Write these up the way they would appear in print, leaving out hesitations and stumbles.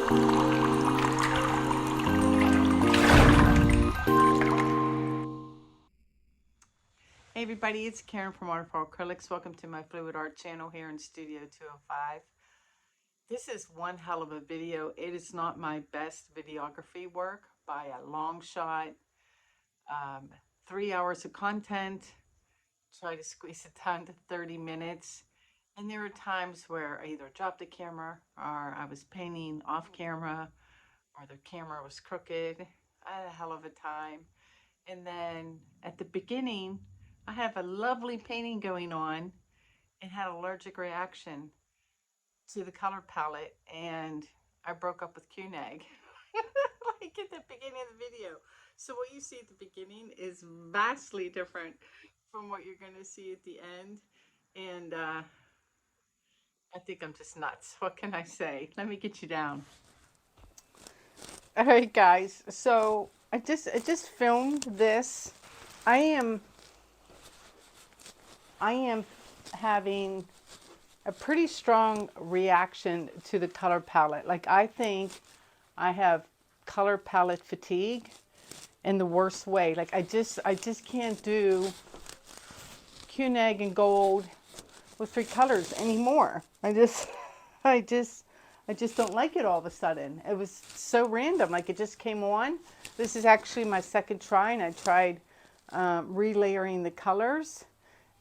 Hey everybody, it's Karen from Waterfall Acrylics. Welcome to my Fluid Art channel here in Studio 205. This is one hell of a video. It is not my best videography work by a long shot. 3 hours of content. Try to squeeze it down to 30 minutes. And there are times where I either dropped the camera or I was painting off camera or the camera was crooked. I had a hell of a time. And then at the beginning, I have a lovely painting going on and had an allergic reaction to the color palette, and I broke up with QNAG like at the beginning of the video. So what you see at the beginning is vastly different from what you're going to see at the end. And I think I'm just nuts. What can I say? Let me get you down. All right, guys. So I just filmed this. I am having a pretty strong reaction to the color palette. Like, I think I have color palette fatigue in the worst way. Like, I just can't do QNAG and gold with 3 colors anymore. I just don't like it all of a sudden. It was so random. Like, it just came on. This is actually my second try, and I tried relayering the colors,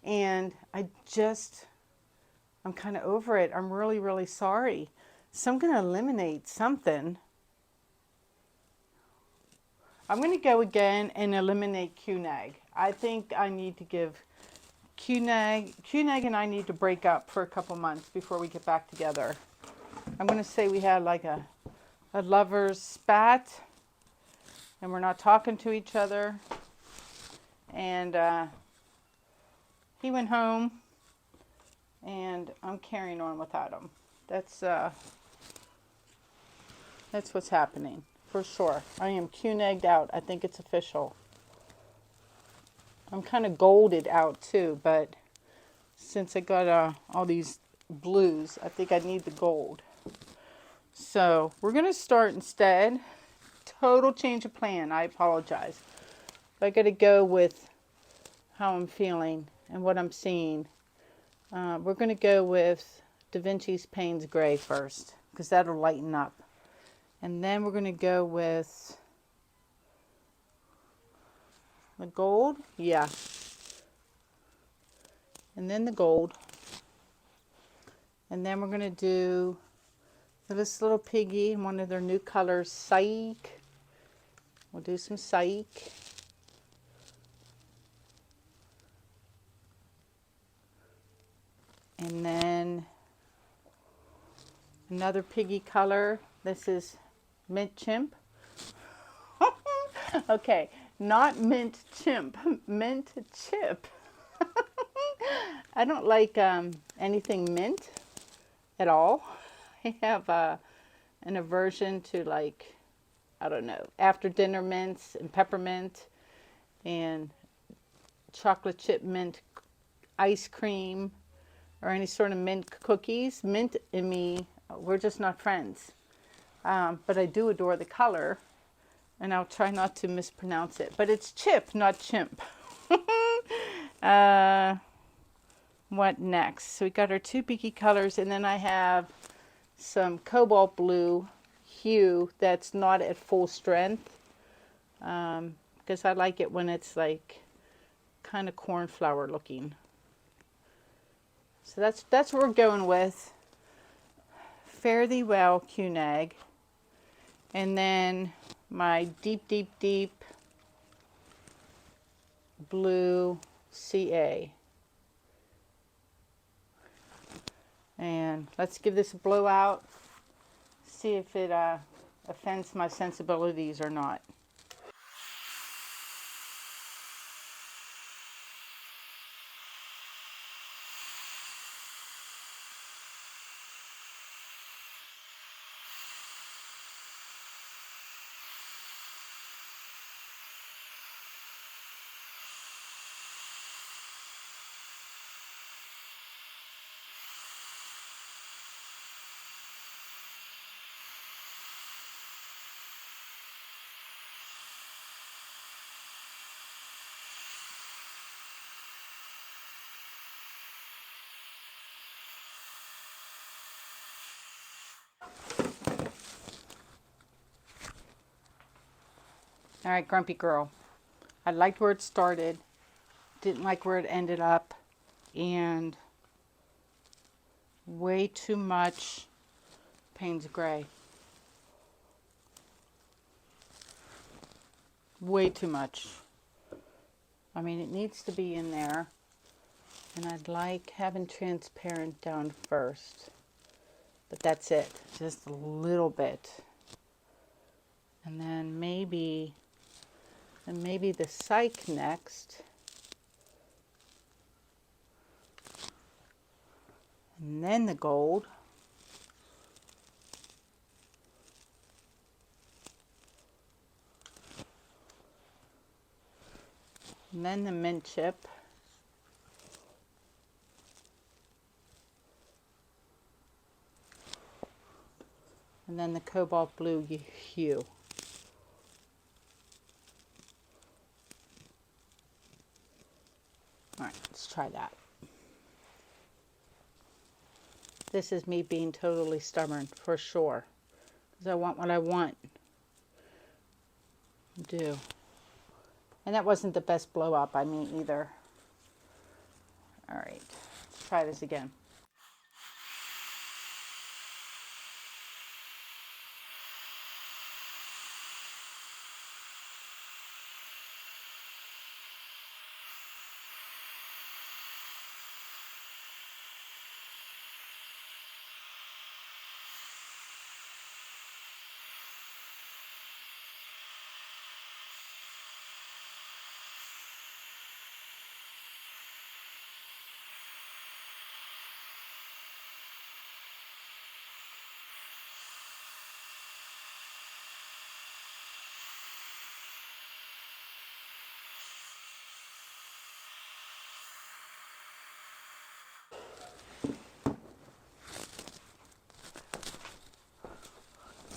and I'm kind of over it. I'm really, really sorry. So I'm going to eliminate something. I'm going to go again and eliminate QNAG. I think I need to give QNAG and I need to break up for a couple months before we get back together. I'm going to say we had like a lover's spat, and we're not talking to each other. And he went home, and I'm carrying on without him. That's what's happening for sure. I am QNAG'd out. I think it's official. I'm kind of golded out too, but since I got all these blues, I think I need the gold. So we're going to start instead. Total change of plan. I apologize. But I got to go with how I'm feeling and what I'm seeing. We're going to go with Da Vinci's Payne's Gray first, because that'll lighten up. And then we're going to go with the gold. Yeah. And then the gold. And then we're going to do This Little Piggy in one of their new colors, Psych. We'll do some Psych. And then another piggy color. This is Mint Chimp. Okay, not Mint Chimp, Mint Chip. I don't like anything mint at all. I have an aversion to, like, I don't know, after dinner mints and peppermint and chocolate chip mint ice cream or any sort of mint cookies. Mint and me, we're just not friends. But I do adore the color, and I'll try not to mispronounce it. But it's chip, not chimp. What next? So we got our 2 piggy colors, and then I have some cobalt blue hue that's not at full strength, because I like it when it's like kind of cornflower looking. So that's what we're going with. Fare thee well, QNAG. And then my deep, deep, deep blue CA. And let's give this a blowout. See if it offends my sensibilities or not. All right, Grumpy Girl. I liked where it started, didn't like where it ended up, and way too much Payne's Gray. Way too much. I mean, it needs to be in there, and I'd like having transparent down first, but that's it, just a little bit. And then maybe the Psych next. And then the gold. And then the mint chip. And then the cobalt blue hue. All right, let's try that. This is me being totally stubborn, for sure. Because I want what I want. Do. And that wasn't the best blow up by me either. All right, let's try this again.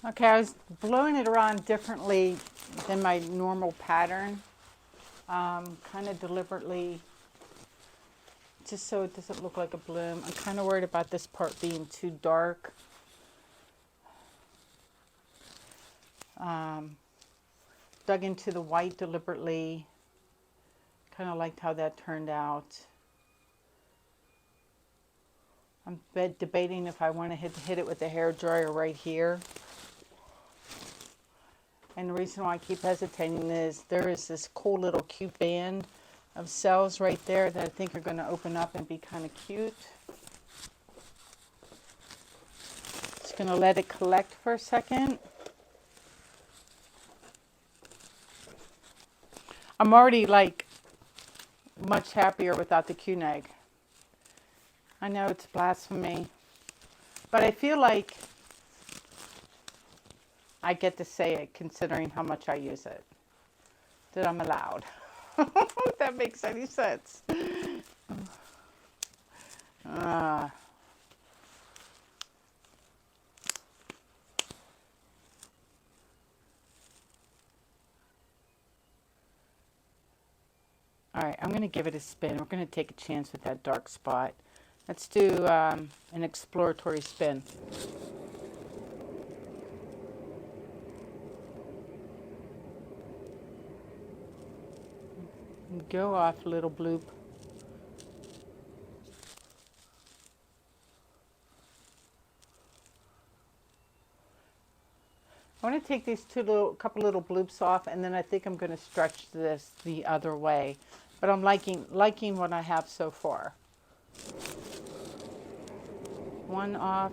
Okay, I was blowing it around differently than my normal pattern, kind of deliberately, just so it doesn't look like a bloom. I'm kind of worried about this part being too dark. Dug into the white deliberately, kind of liked how that turned out. I'm debating if I want to hit it with the hairdryer right here. And the reason why I keep hesitating is there is this cool little cute band of cells right there that I think are going to open up and be kind of cute. Just going to let it collect for a second. I'm already like much happier without the Quinag. I know it's blasphemy, but I feel like I get to say it considering how much I use it. That I'm allowed. If that makes any sense. All right, I'm going to give it a spin. We're going to take a chance with that dark spot. Let's do an exploratory spin. Go off, little bloop. I want to take these couple little bloops off, and then I think I'm going to stretch this the other way. But I'm liking what I have so far. One off,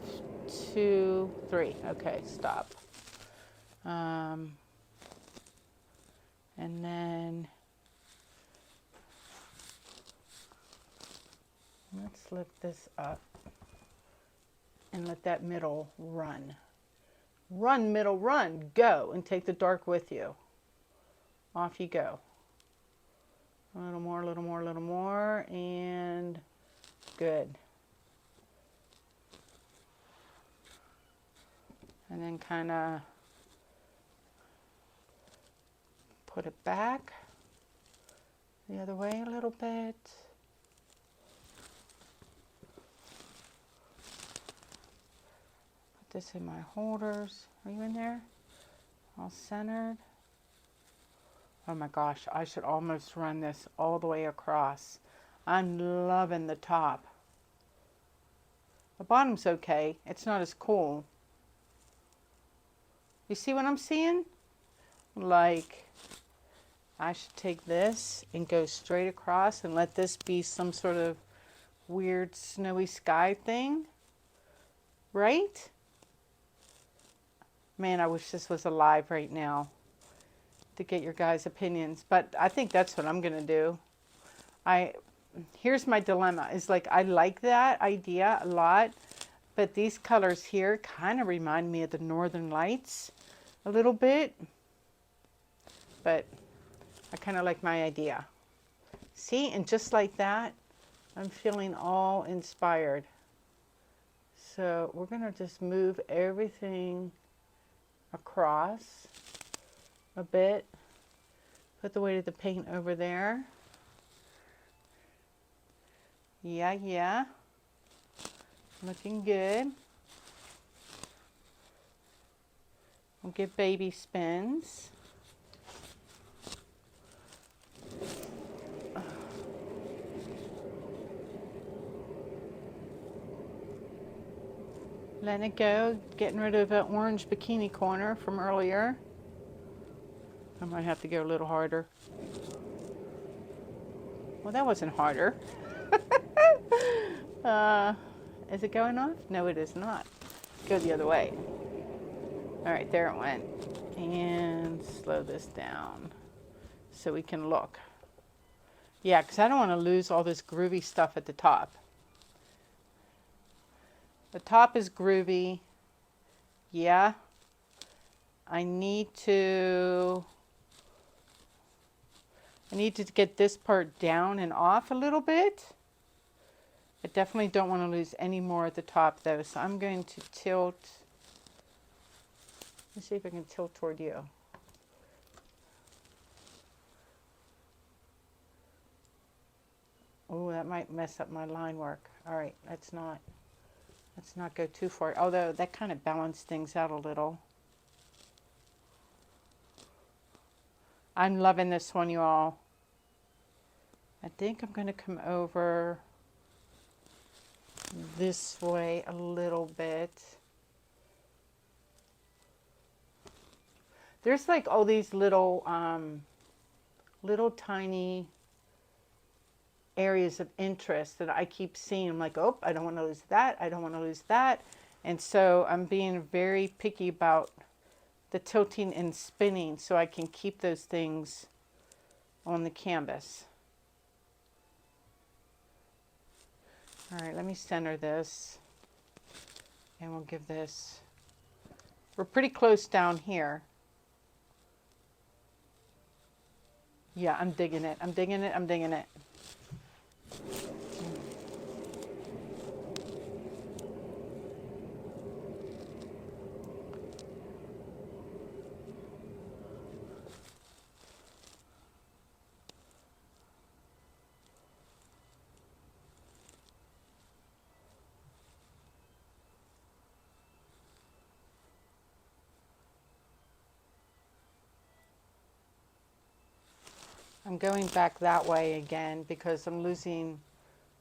2, 3. Okay, stop. And then let's lift this up and let that middle run. Run, middle, run, go, and take the dark with you. Off you go. A little more, a little more, a little more, and good. And then kind of put it back the other way a little bit. This in my holders. Are you in there? All centered. Oh my gosh, I should almost run this all the way across. I'm loving the top. The bottom's okay. It's not as cool. You see what I'm seeing? Like, I should take this and go straight across and let this be some sort of weird snowy sky thing. Right? Man, I wish this was alive right now to get your guys' opinions. But I think that's what I'm going to do. Here's my dilemma. Is like, I like that idea a lot. But these colors here kind of remind me of the Northern Lights a little bit. But I kind of like my idea. See, and just like that, I'm feeling all inspired. So we're going to just move everything across a bit. Put the weight of the paint over there. Yeah. Looking good. We'll give baby spins. Letting it go, getting rid of that orange bikini corner from earlier. I might have to go a little harder. Well, that wasn't harder. Is it going off? No, it is not. Go the other way. All right, there it went. And slow this down so we can look. Yeah, because I don't want to lose all this groovy stuff at the top. The top is groovy. Yeah. I need to get this part down and off a little bit. I definitely don't want to lose any more at the top though, so I'm going to tilt. Let's see if I can tilt toward you. Oh, that might mess up my line work. All right, let's not go too far. Although that kind of balanced things out a little. I'm loving this one, you all. I think I'm going to come over this way a little bit. There's like all these little tiny areas of interest that I keep seeing. I'm like, oh, I don't want to lose that. I don't want to lose that. And so I'm being very picky about the tilting and spinning so I can keep those things on the canvas. All right, let me center this. And we'll give this, we're pretty close down here. Yeah, I'm digging it. I'm digging it. I'm digging it. I'm going back that way again because I'm losing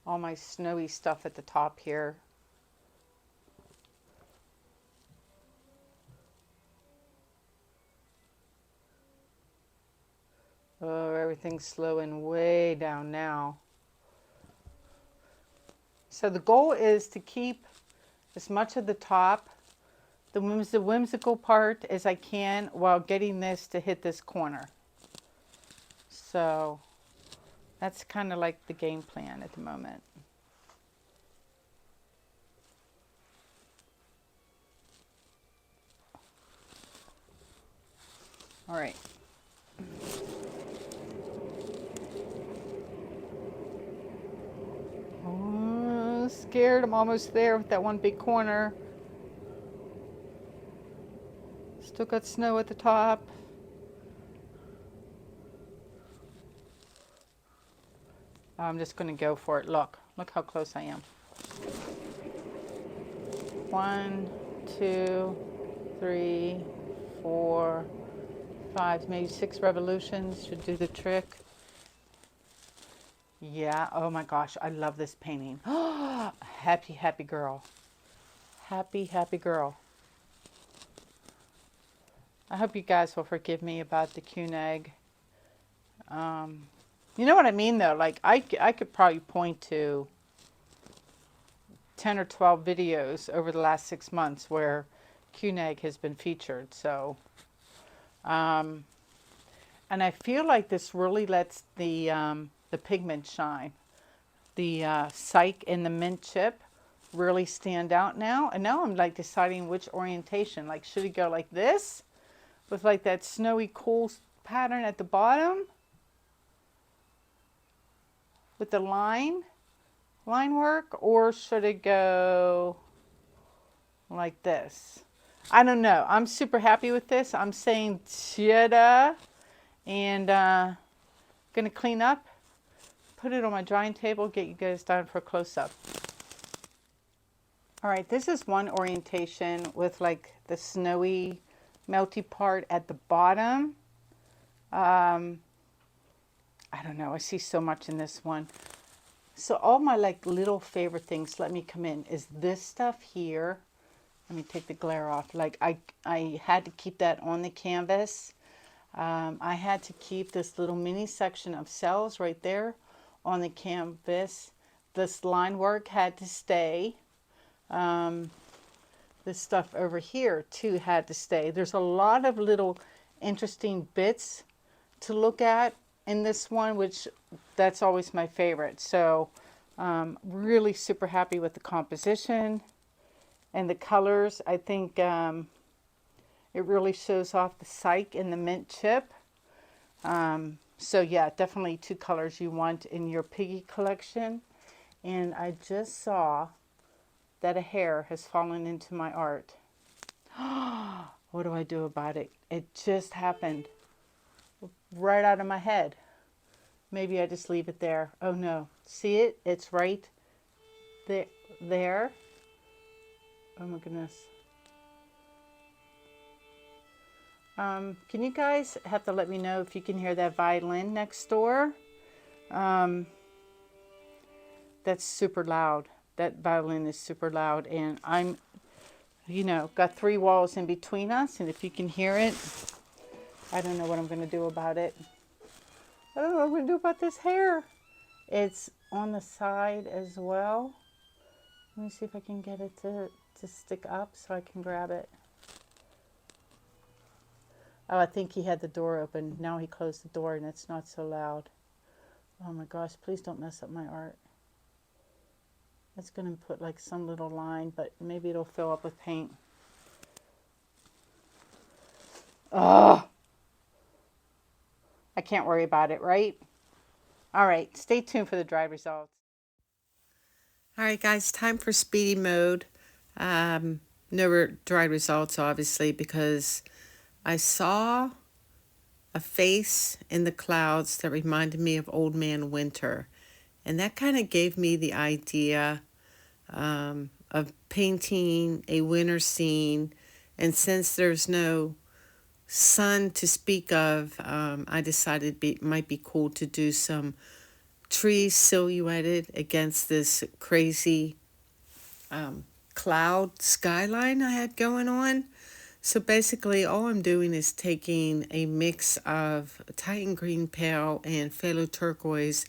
all my snowy stuff at the top here. Oh, everything's slowing way down now. So the goal is to keep as much of the top, the whimsical part as I can while getting this to hit this corner. So that's kind of like the game plan at the moment. All right. Oh, scared. I'm almost there with that one big corner. Still got snow at the top. I'm just going to go for it. Look how close I am. 1, 2, 3, 4, 5, maybe 6 revolutions should do the trick. Yeah, oh my gosh, I love this painting. Happy, happy girl. Happy, happy girl. I hope you guys will forgive me about the Quinag. You know what I mean, though? Like, I could probably point to 10 or 12 videos over the last 6 months where Quinag has been featured. So, and I feel like this really lets the pigment shine. The Psych and the mint chip really stand out now. And now I'm like deciding which orientation. Like, should it go like this with like that snowy cool pattern at the bottom with the line work, or should it go like this? I don't know. I'm super happy with this. I'm saying ta-da, and gonna clean up, put it on my drying table, get you guys down for a close-up. All right, this is one orientation with like the snowy melty part at the bottom. I don't know, I see so much in this one. So all my like little favorite things, let me come in, is this stuff here. Let me take the glare off. Like I had to keep that on the canvas. I had to keep this little mini section of cells right there on the canvas. This line work had to stay. This stuff over here too had to stay. There's a lot of little interesting bits to look at in this one, which that's always my favorite. So really super happy with the composition and the colors. I think it really shows off the Psych and the mint chip. So yeah, definitely 2 colors you want in your piggy collection. And I just saw that a hair has fallen into my art. What do I do about it? It just happened right out of my head. Maybe I just leave it there. Oh no, see it? It's right there. Oh my goodness. Can you guys have to let me know if you can hear that violin next door? That's super loud. That violin is super loud, and I'm, you know, got 3 walls in between us, and if you can hear it, I don't know what I'm going to do about it. I don't know what I'm going to do about this hair. It's on the side as well. Let me see if I can get it to stick up so I can grab it. Oh, I think he had the door open. Now he closed the door and it's not so loud. Oh my gosh, please don't mess up my art. It's going to put like some little line, but maybe it'll fill up with paint. Oh, I can't worry about it, right? All right, stay tuned for the dry results. All right, guys, time for speedy mode. No dry results, obviously, because I saw a face in the clouds that reminded me of Old Man Winter. And that kind of gave me the idea of painting a winter scene. And since there's no sun to speak of, I decided it might be cool to do some trees silhouetted against this crazy cloud skyline I had going on. So basically all I'm doing is taking a mix of Titan Green Pale and Phthalo Turquoise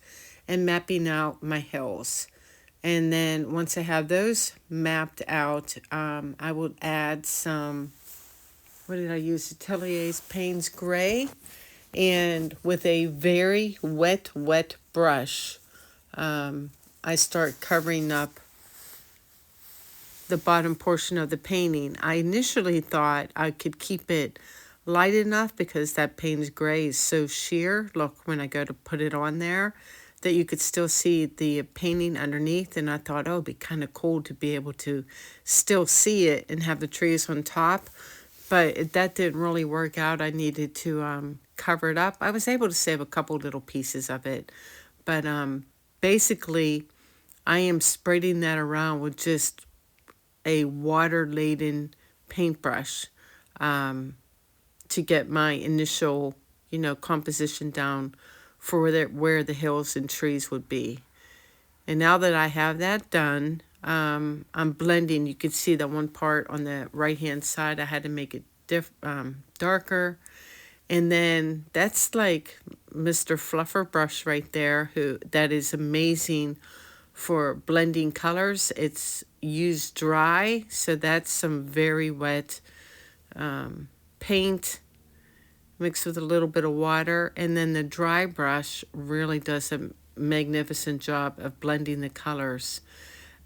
and mapping out my hills. And then once I have those mapped out, I will add some, what did I use? Atelier's Payne's Gray. And with a very wet brush, I start covering up the bottom portion of the painting. I initially thought I could keep it light enough because that Payne's Gray is so sheer. Look, when I go to put it on there, that you could still see the painting underneath. And I thought, oh, it'd be kind of cool to be able to still see it and have the trees on top. But that didn't really work out. I needed to cover it up. I was able to save a couple little pieces of it. But basically, I am spreading that around with just a water-laden paintbrush. to get my initial, you know, composition down for where the hills and trees would be. And now that I have that done, I'm blending. You can see that one part on the right hand side, I had to make it darker. And then that's like Mr. Fluffer brush right there, that is amazing for blending colors. It's used dry, so that's some very wet paint mixed with a little bit of water. And then the dry brush really does a magnificent job of blending the colors.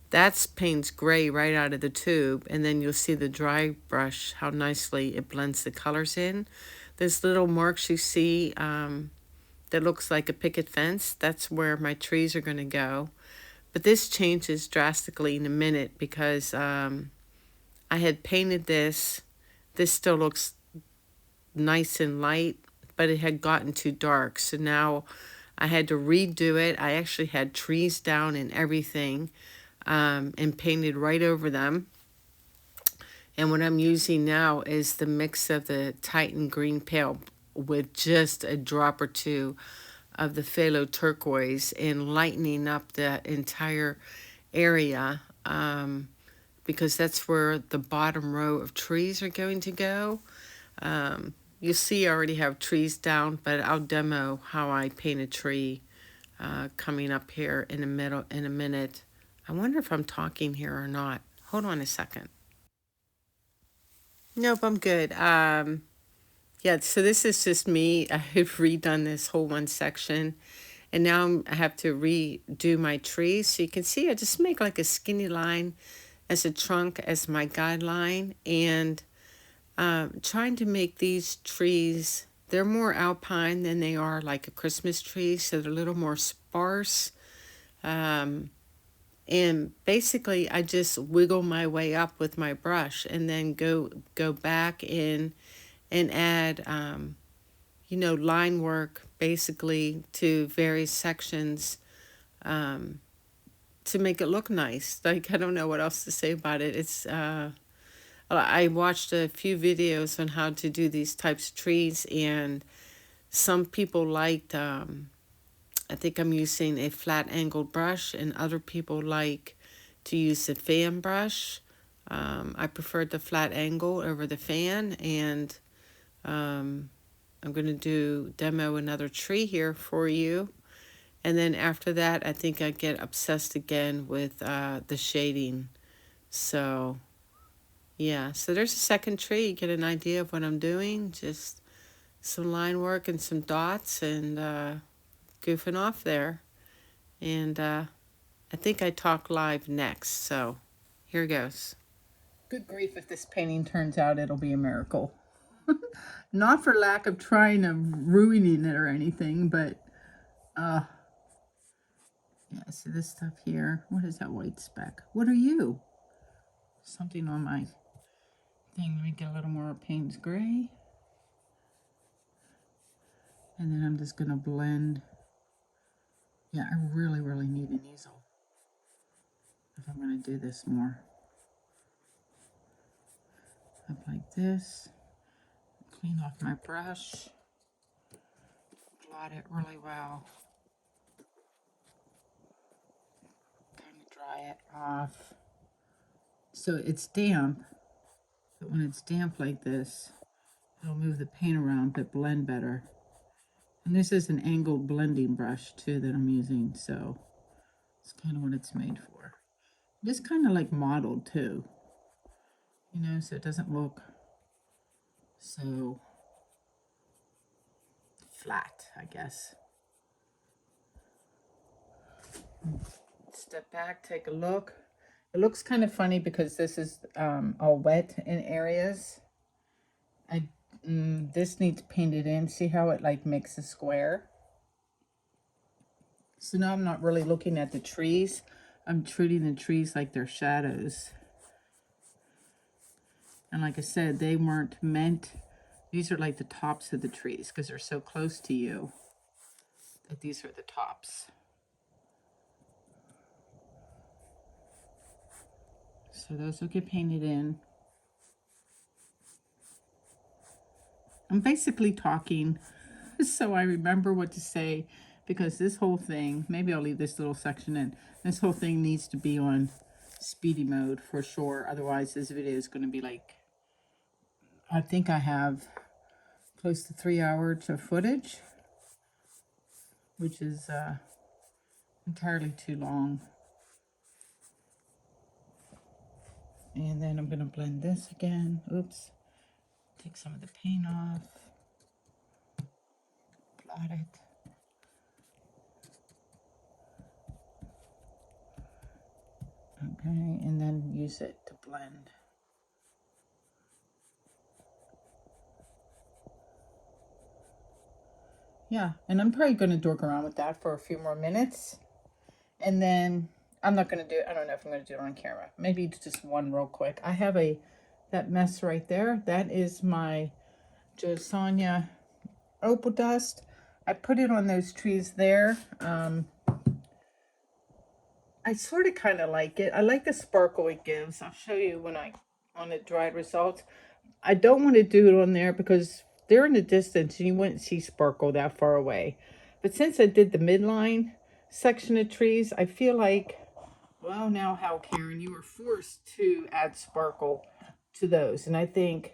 That's Payne's gray right out of the tube, and then you'll see the dry brush, how nicely it blends the colors in. There's little marks you see that looks like a picket fence. That's where my trees are going to go. But this changes drastically in a minute because I had painted this. This still looks nice and light, but it had gotten too dark. So now I had to redo it. I actually had trees down and everything, and painted right over them. And what I'm using now is the mix of the Titan Green Pale with just a drop or two of the phthalo turquoise and lightening up the entire area, because that's where the bottom row of trees are going to go. You see I already have trees down, but I'll demo how I paint a tree coming up here in a minute. I wonder if I'm talking here or not. Hold on a second. Nope, I'm good. Yeah, so this is just me. I have redone this whole one section, and now I have to redo my trees. So you can see I just make like a skinny line as a trunk as my guideline, and trying to make these trees, they're more alpine than they are like a Christmas tree, so they're a little more sparse. And basically I just wiggle my way up with my brush and then go back in and add you know, line work basically to various sections to make it look nice. Like, I don't know what else to say about it. It's I watched a few videos on how to do these types of trees, and some people liked I think I'm using a flat angled brush, and other people like to use a fan brush. I preferred the flat angle over the fan, and I'm going to demo another tree here for you. And then after that, I think I get obsessed again with the shading. So, yeah. So there's a second tree. You get an idea of what I'm doing. Just some line work and some dots and goofing off there. And I think I talk live next. So here goes. Good grief, if this painting turns out, it'll be a miracle. Not for lack of trying to ruining it or anything, but yeah, see this stuff here. What is that white speck? What are you? Something on my thing. Let me get a little more Payne's gray. And then I'm just going to blend. Yeah, I really, really need an easel if I'm going to do this more. Up like this. Clean off my brush. Blot it really well. Kind of dry it off. So it's damp, but when it's damp like this, it'll move the paint around but blend better. And this is an angled blending brush too that I'm using, so it's kind of what it's made for. Just kind of like modeled too, you know, so it doesn't look so flat, I guess. Step back, take a look. It looks kind of funny because this is all wet in areas. This needs painted in. See how it like makes a square? So now I'm not really looking at the trees. I'm treating the trees like they're shadows. And like I said, they weren't meant, these are like the tops of the trees because they're so close to you that these are the tops. So those will get painted in. I'm basically talking so I remember what to say, because this whole thing, maybe I'll leave this little section in, this whole thing needs to be on speedy mode for sure. Otherwise, this video is going to be like, I think I have close to 3 hours of footage, which is entirely too long. And then I'm going to blend this again. Oops. Take some of the paint off. Blot it. Okay, and then use it to blend. Yeah, and I'm probably going to dork around with that for a few more minutes. And then I'm not going to do it. I don't know if I'm going to do it on camera. Maybe just one real quick. I have that mess right there. That is my Josanya opal dust. I put it on those trees there. I sort of kind of like it. I like the sparkle it gives. I'll show you on the dried results. I don't want to do it on there because they're in the distance and you wouldn't see sparkle that far away. But since I did the midline section of trees, I feel like, well, now how, Karen, you were forced to add sparkle to those. And I think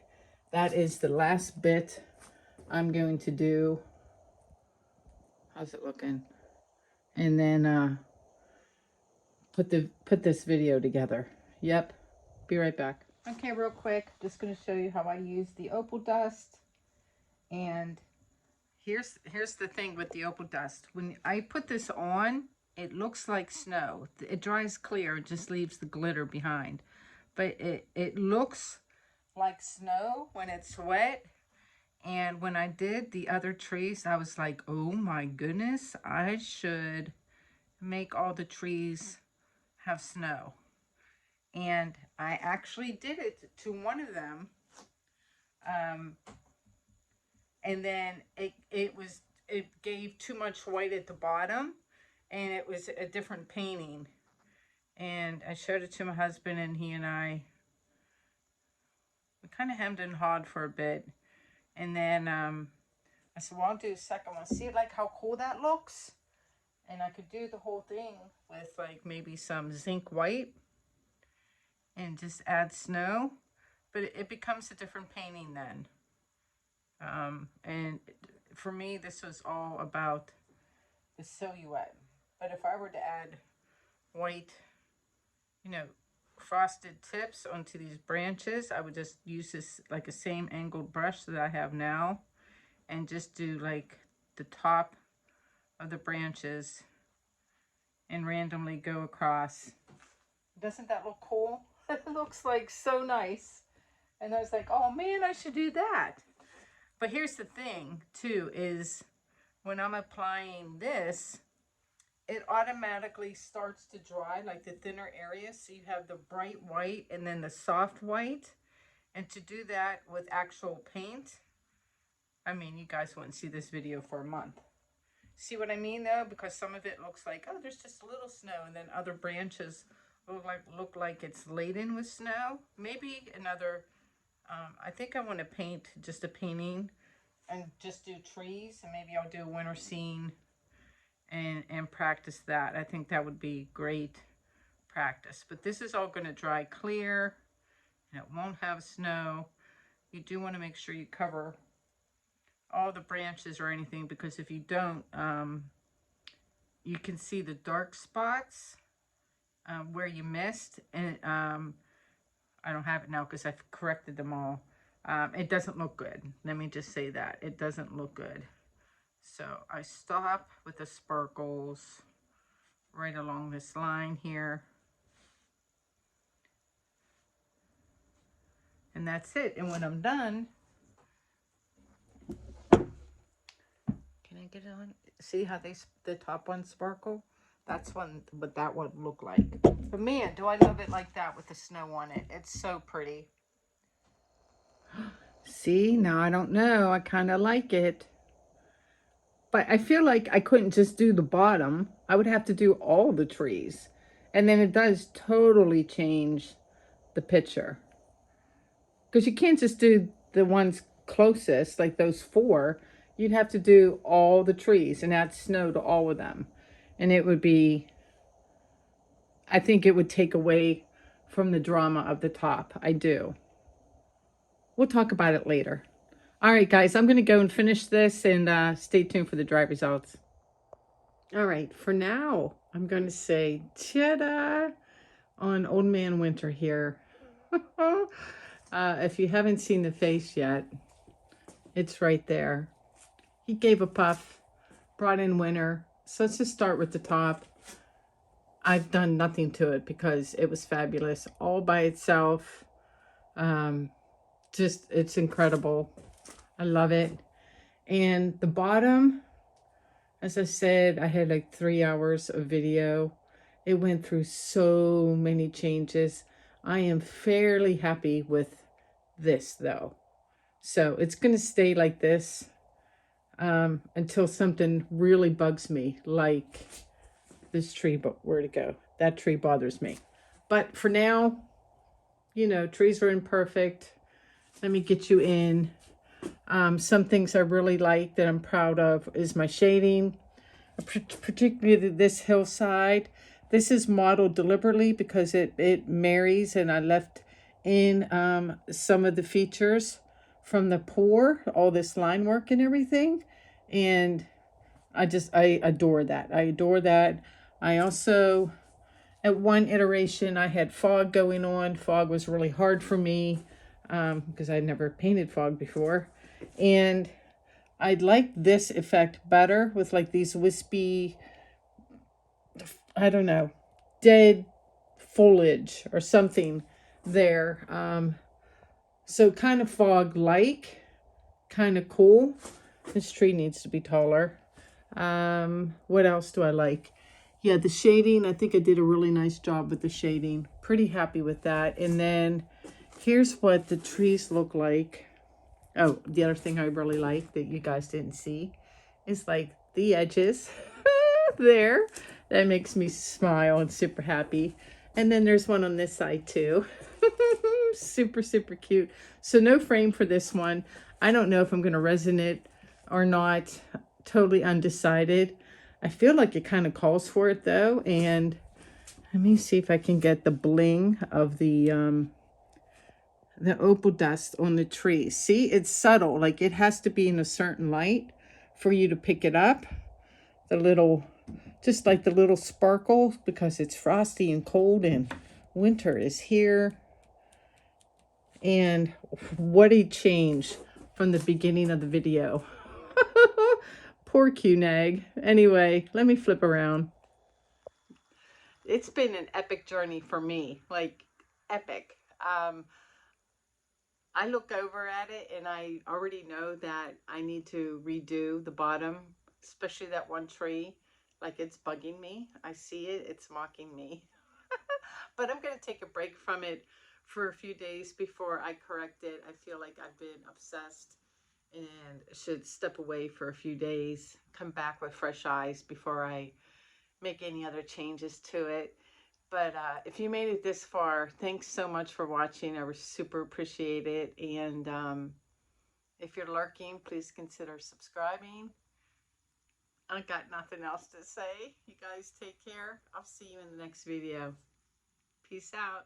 that is the last bit I'm going to do. How's it looking? And then put this video together. Yep. Be right back. Okay, real quick, just going to show you how I use the opal dust. And here's the thing with the opal dust. When I put this on, it looks like snow. It dries clear, it just leaves the glitter behind. But it looks like snow when it's wet. And when I did the other trees, I was like, oh my goodness, I should make all the trees have snow. And I actually did it to one of them. And then it gave too much white at the bottom, and it was a different painting. And I showed it to my husband, and he and we kind of hemmed and hawed for a bit. And then I said, well, I'll do a second one. See like how cool that looks? And I could do the whole thing with like maybe some zinc white and just add snow. But it becomes a different painting then. And for me, this was all about the silhouette. But if I were to add white, frosted tips onto these branches, I would just use this like a same angled brush that I have now and just do like the top of the branches and randomly go across. Doesn't that look cool? It looks like so nice. And I was like, oh man, I should do that. But here's the thing too, is when I'm applying this, it automatically starts to dry, like the thinner areas. So you have the bright white and then the soft white. And to do that with actual paint, I mean, you guys wouldn't see this video for a month. See what I mean though? Because some of it looks like, oh, there's just a little snow, and then other branches look like it's laden with snow. Maybe another, I think I want to paint just a painting and just do trees, and maybe I'll do a winter scene and practice that. I think that would be great practice. But this is all going to dry clear, and it won't have snow. You do want to make sure you cover all the branches or anything, because if you don't, you can see the dark spots where you missed. And I don't have it now because I've corrected them all. It doesn't look good. Let me just say that. It doesn't look good. So I stop with the sparkles right along this line here. And that's it. And when I'm done, can I get it on? See how the top ones sparkle? That's what that would look like. But man, do I love it like that with the snow on it. It's so pretty. See, now I don't know. I kind of like it. But I feel like I couldn't just do the bottom. I would have to do all the trees. And then it does totally change the picture. Because you can't just do the ones closest, like those 4, you'd have to do all the trees and add snow to all of them. And it would be, I think it would take away from the drama of the top. I do. We'll talk about it later. All right, guys, I'm going to go and finish this, and stay tuned for the dry results. All right, for now, I'm going to say ta-da on Old Man Winter here. If you haven't seen the face yet, it's right there. He gave a puff, brought in winter. So let's just start with the top. I've done nothing to it because it was fabulous all by itself. Just, it's incredible. I love it. And the bottom, as I said, I had like 3 hours of video. It went through so many changes. I am fairly happy with this though. So it's going to stay like this until something really bugs me, like this tree. But where to go? That tree bothers me. But for now, you know, trees are imperfect. Let me get you in. Some things I really like that I'm proud of is my shading, particularly this hillside. This is modeled deliberately because it marries, and I left in some of the features from the pour, all this line work and everything. And I adore that. I adore that. I also, at one iteration, I had fog going on. Fog was really hard for me because I'd never painted fog before. And I'd like this effect better with like these wispy, I don't know, dead foliage or something there. So kind of fog-like, kind of cool. This tree needs to be taller. What else do I like? Yeah, the shading, I think I did a really nice job with the shading. Pretty happy with that. And then here's what the trees look like. Oh, the other thing I really like that you guys didn't see is like the edges there. That makes me smile and super happy. And then there's one on this side too. Super, super cute. So no frame for this one. I don't know if I'm going to resin it or not. Totally undecided. I feel like it kind of calls for it though. And let me see if I can get the bling of the opal dust on the tree. See, it's subtle. Like it has to be in a certain light for you to pick it up. The little, just like the little sparkle, because it's frosty and cold and winter is here. And what a change from the beginning of the video. Poor Q-Nag. Anyway, let me flip around. It's been an epic journey for me, like epic. I look over at it and I already know that I need to redo the bottom, especially that one tree. Like it's bugging me. I see it, it's mocking me. But I'm going to take a break from it for a few days before I correct it. I feel like I've been obsessed and should step away for a few days, come back with fresh eyes before I make any other changes to it. But if you made it this far, thanks so much for watching. I would super appreciate it. And if you're lurking, please consider subscribing. I got nothing else to say. You guys take care. I'll see you in the next video. Peace out.